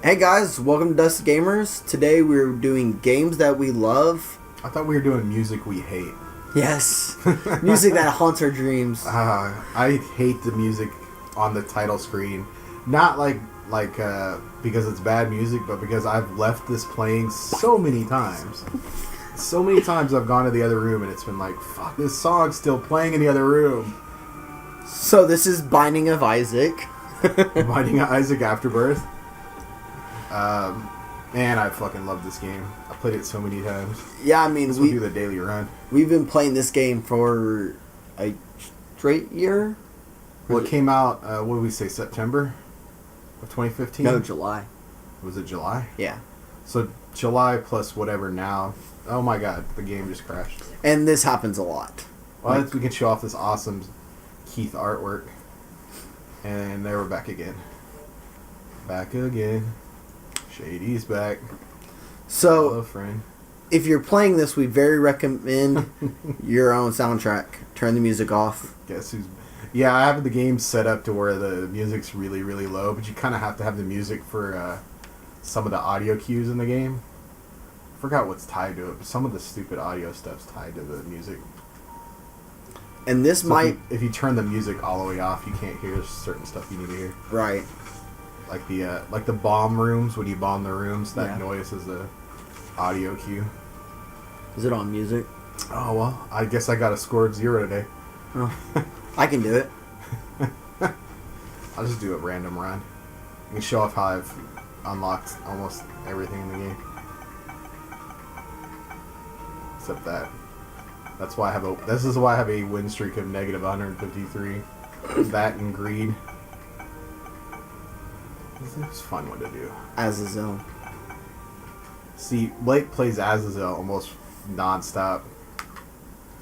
Hey guys, welcome to Dust Gamers. Today we're doing games that we love. I thought we were doing music we hate. Yes, music that haunts our dreams. I hate the music on the title screen. Not because it's bad music, but because I've left this playing so many times. So many times I've gone to the other room and it's been like, fuck, this song's still playing in the other room. So this is Binding of Isaac. Binding of Isaac Afterbirth. Man, I fucking love this game. I played it so many times. Yeah, I mean, this will be the daily run. We've been playing this game for a straight year. Well, it came out, what did we say, September of 2015? No, July. Was it July? Yeah. So July plus whatever now. Oh my god, the game just crashed. And this happens a lot. Well, we can show off this awesome Keith artwork. And there we're back again. Back again. Shady's back. So, hello, friend. If you're playing this, we very recommend your own soundtrack. Turn the music off. Guess who's... Yeah, I have the game set up to where the music's really, really low, but you kind of have to have the music for some of the audio cues in the game. I forgot what's tied to it, but some of the stupid audio stuff's tied to the music. And this might... If you turn the music all the way off, you can't hear certain stuff you need to hear. Right. Like the bomb rooms, when you bomb the rooms, that noise is the audio cue. Is it on music? Oh, well, I guess I got a score of 0 today. Oh, I can do it. I'll just do a random run. You can show off how I've unlocked almost everything in the game. Except that. That's why this is why I have a win streak of negative 153. That and greed. It's a fun one to do. Azazel. See, Blake plays Azazel almost non-stop.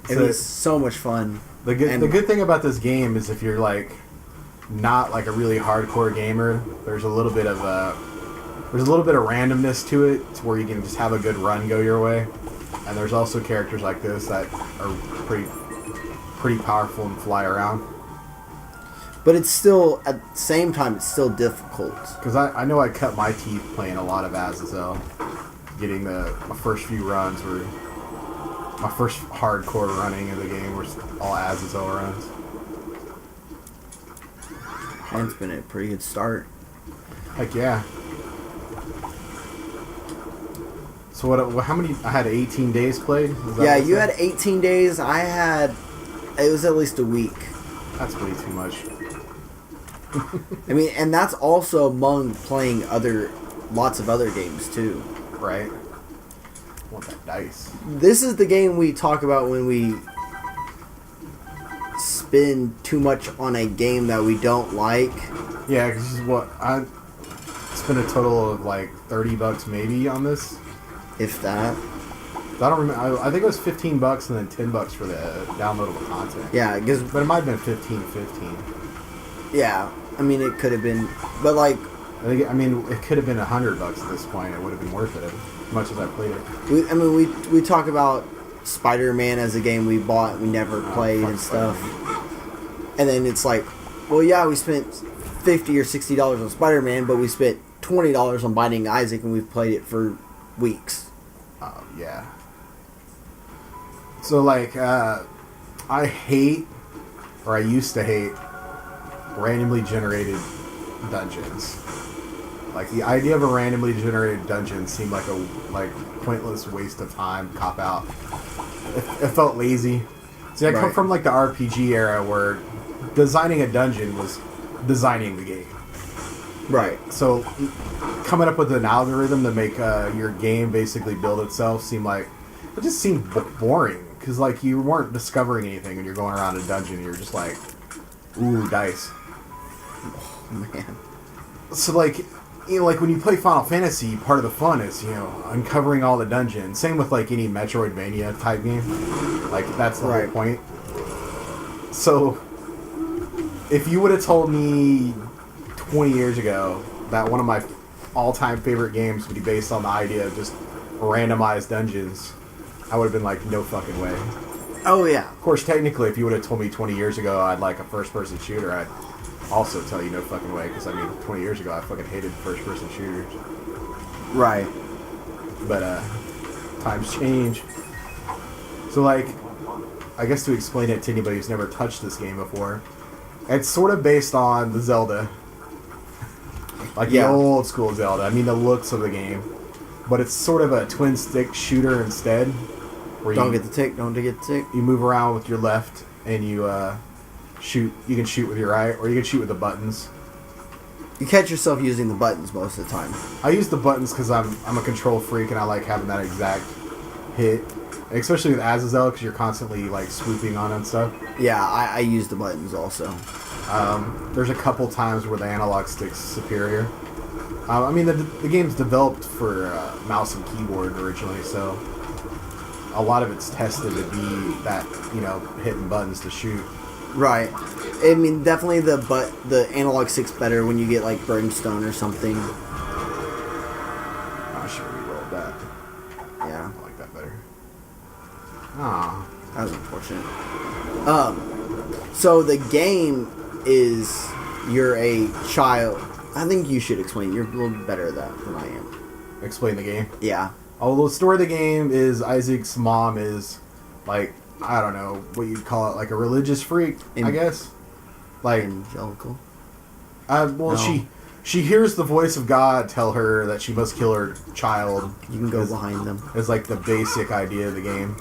It's so much fun. The good thing about this game is if you're not like a really hardcore gamer, there's a little bit of randomness to it, where you can just have a good run go your way. And there's also characters like this that are pretty powerful and fly around. But it's still, at the same time, it's still difficult. Because I know I cut my teeth playing a lot of Azazel. Getting my first few runs were... My first hardcore running of the game was all Azazel runs. And it's been a pretty good start. Heck yeah. So how many... I had 18 days played? Yeah, you had 18 days. I had... It was at least a week. That's way too much. I mean, and that's also among playing lots of other games too. Right. I want that dice. This is the game we talk about when we spend too much on a game that we don't like. Yeah, because I spent a total of $30 maybe on this. If that. I don't remember. I think it was $15 and then $10 for the downloadable content. Yeah, but it might have been $15. Yeah, I mean it could have been, but it could have been $100 at this point. It would have been worth it, as much as I played it. We talk about Spider-Man as a game we bought, we never played and stuff, and then it's like, well, yeah, we spent $50 or $60 on Spider-Man, but we spent $20 on Binding Isaac, and we've played it for weeks. Yeah. So I hate, or I used to hate, randomly generated dungeons. The idea of a randomly generated dungeon seemed like a pointless waste of time, cop out. It felt lazy. See, I come from the RPG era where designing a dungeon was designing the game. Right. So coming up with an algorithm to make your game basically build itself it just seemed boring, because you weren't discovering anything when you're going around a dungeon. You're just ooh, dice. Oh, man. So when you play Final Fantasy, part of the fun is uncovering all the dungeons. Same with any Metroidvania type game. That's the whole point. So if you would have told me 20 years ago that one of my all-time favorite games would be based on the idea of just randomized dungeons, I would have been no fucking way. Oh, yeah. Of course, technically, if you would have told me 20 years ago I'd like a first-person shooter, also tell you no fucking way, because I mean, 20 years ago I fucking hated first-person shooters. Right. But times change. So like, I guess to explain it to anybody who's never touched this game before, it's sort of based on the Zelda. Like the old school Zelda. I mean the looks of the game. But it's sort of a twin stick shooter instead. Where Don't get the tick, don't get the tick. You move around with your left and you shoot. You can shoot with your right, or you can shoot with the buttons. You catch yourself using the buttons most of the time. I use the buttons because I'm a control freak and I like having that exact hit. Especially with Azazel, because you're constantly like swooping on and stuff. Yeah, I use the buttons also. There's a couple times where the analog stick's superior. I mean, the game's developed for mouse and keyboard originally, so a lot of it's tested to be that, hitting buttons to shoot. Right. I mean, definitely the analog stick's better when you get like Brimstone or something. I should have re-rolled that. Yeah. I like that better. Ah, that was unfortunate. So the game is you're a child. I think you should explain. You're a little better at that than I am. Explain the game. Yeah. Oh, the story of the game is Isaac's mom is like, I don't know what you'd call it, like a religious freak, I guess. Like evangelical. No. She hears the voice of God tell her that she must kill her child. You can go behind them. It's like the basic idea of the game.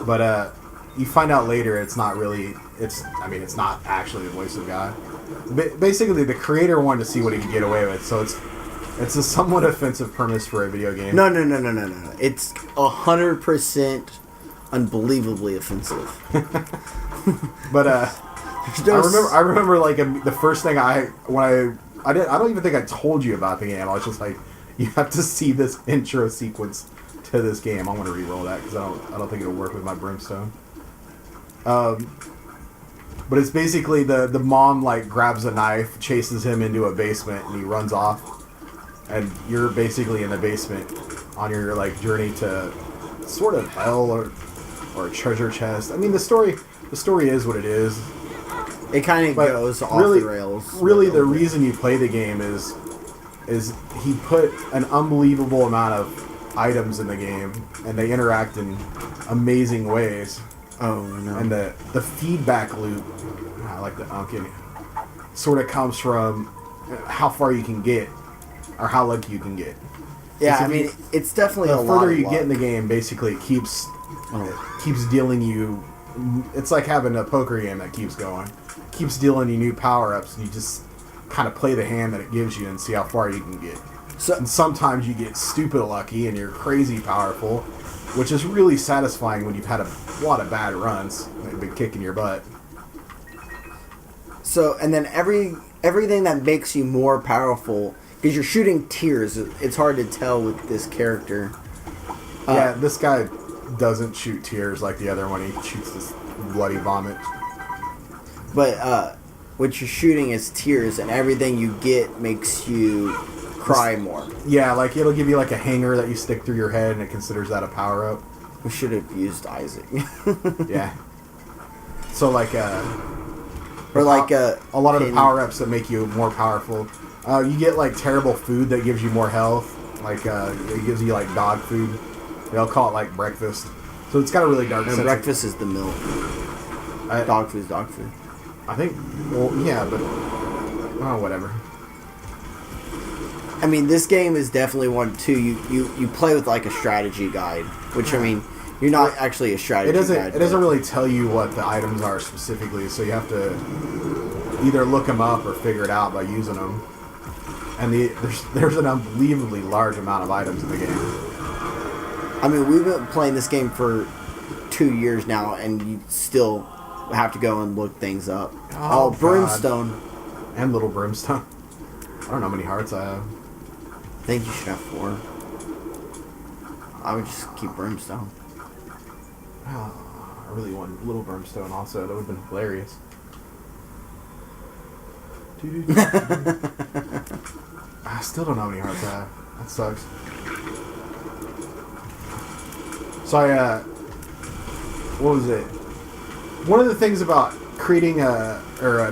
But you find out later it's not really, it's not actually the voice of God. Basically, the creator wanted to see what he could get away with, so it's a somewhat offensive premise for a video game. No. It's 100% unbelievably offensive. But I remember like the first thing I don't even think I told you about the game. I was just like, you have to see this intro sequence to this game. I'm gonna re-roll that because I don't think it'll work with my Brimstone. But it's basically the mom like grabs a knife, chases him into a basement, and he runs off. And you're basically in the basement on your like journey to sort of hell or a treasure chest. I mean, the story is what it is. It kind of goes off the rails. Really, the reason you play the game is he put an unbelievable amount of items in the game, and they interact in amazing ways. Oh no! And the feedback loop, I like the unking, sort of comes from how far you can get, or how lucky you can get. Yeah, I mean, it's definitely a lot. The further you get in the game, basically, it keeps dealing you. It's like having a poker game that keeps going. Keeps dealing you new power-ups, and you just kind of play the hand that it gives you and see how far you can get. And sometimes you get stupid lucky and you're crazy powerful, which is really satisfying when you've had a lot of bad runs and they've been kicking your butt. So, and then everything that makes you more powerful, because you're shooting tears, it's hard to tell with this character. Yeah, this guy doesn't shoot tears like the other one. He shoots this bloody vomit. But what you're shooting is tears, and everything you get makes you cry more. Yeah, like it'll give you like a hanger that you stick through your head, and it considers that a power up. We should have used Isaac. Yeah. So like, or like a lot of the power ups that make you more powerful. You get like terrible food that gives you more health. Like it gives you like dog food. They'll call it like breakfast. So it's got a really dark. No, breakfast is the milk. Dog food is dog food. I think. Well, yeah, but whatever. I mean, this game is definitely one too. You play with like a strategy guide, which I mean, you're not actually a strategy guide. It doesn't really tell you what the items are specifically, so you have to either look them up or figure it out by using them. And there's an unbelievably large amount of items in the game. I mean, we've been playing this game for 2 years now, and you still have to go and look things up. Oh, Brimstone. God. And Little Brimstone. I don't know how many hearts I have. I think you should have 4. I would just keep Brimstone. Oh, I really want Little Brimstone also. That would have been hilarious. I still don't know how many hearts I have. That sucks. So what was it? One of the things about creating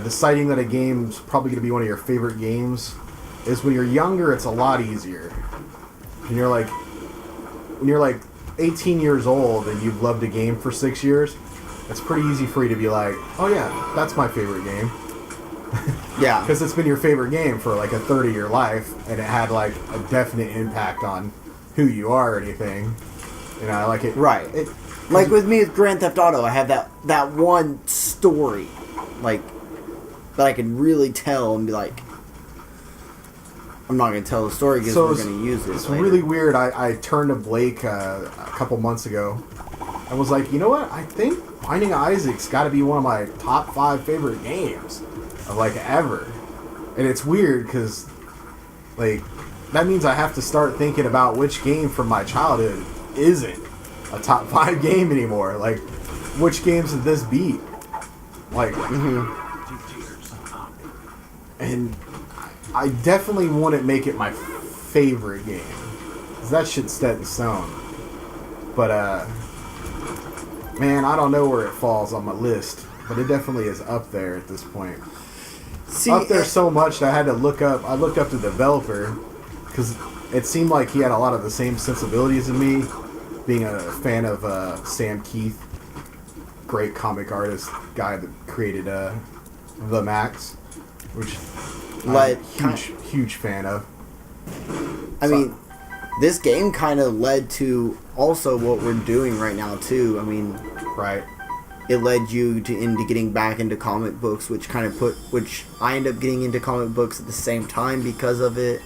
deciding that a game's probably going to be one of your favorite games is when you're younger, it's a lot easier. When you're like 18 years old and you've loved a game for 6 years, it's pretty easy for you to be like, oh yeah, that's my favorite game. Yeah. Because it's been your favorite game for like a third of your life, and it had like a definite impact on who you are or anything. You know, like it. Right. Like with me with Grand Theft Auto, I have that one story, like, that I can really tell and be like, I'm not going to tell the story because we're going to use it. It's later. really weird. I turned to Blake a couple months ago and was like, you know what? I think Binding of Isaac's got to be one of my top 5 favorite games of like ever. And it's weird because like that means I have to start thinking about which game from my childhood isn't a top 5 game anymore. Like, which games did this beat? Like, and I definitely wouldn't make it my favorite game, 'cause that shit's set in stone. But man, I don't know where it falls on my list, but it definitely is up there at this point. See, Up there so much that I had to look up. I looked up the developer because it seemed like he had a lot of the same sensibilities as me, being a fan of Sam Keith, great comic artist guy that created The Max, which Like, I'm a huge fan of. I mean, this game kind of led to also what we're doing right now too. I mean, Right. it led you into getting back into comic books, which I ended up getting into comic books at the same time because of it.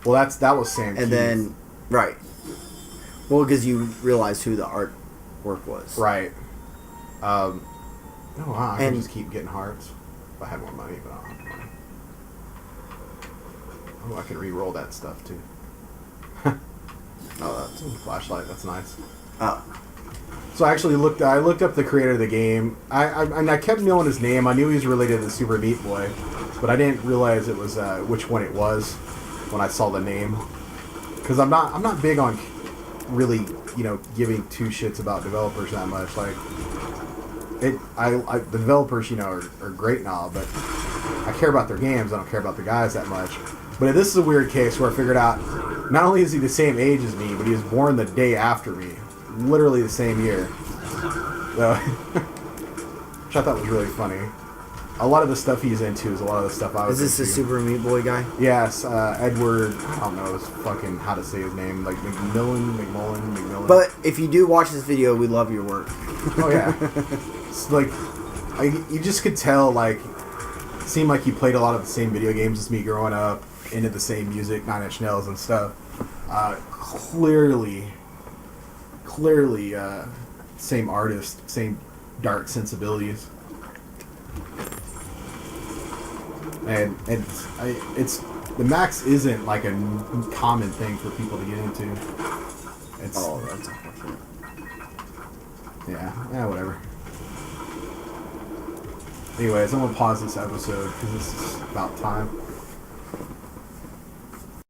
Well, that was Sam Keith. And then, right. Well, because you realized who the artwork was. Right. Oh, wow, I can And- just keep getting hearts. If I had more money, but I don't have money. Oh, I can re-roll that stuff too. Oh, that's... Flashlight, that's nice. Oh. So I actually looked up the creator of the game. I kept knowing his name. I knew he was related to Super Meat Boy, but I didn't realize it was which one it was when I saw the name. Because I'm not big on really giving two shits about developers that much. Like the developers are great and all, but I care about their games. I don't care about the guys that much. But this is a weird case where I figured out not only is he the same age as me, but he was born the day after me. Literally the same year. So, which I thought was really funny. A lot of the stuff he's into is a lot of the stuff I was Is this into. the Super Meat Boy guy? Yes, Edward, I don't know fucking how to say his name, like McMillan. But if you do watch this video, we love your work. Oh yeah. It's like, you just could tell, like, it seemed like he played a lot of the same video games as me growing up, into the same music, Nine Inch Nails and stuff. Clearly, same artist, same dark sensibilities. And it's the Max isn't like a common thing for people to get into. It's, Oh, that's unfortunate. yeah, whatever. Anyways, I'm gonna pause this episode because this is about time.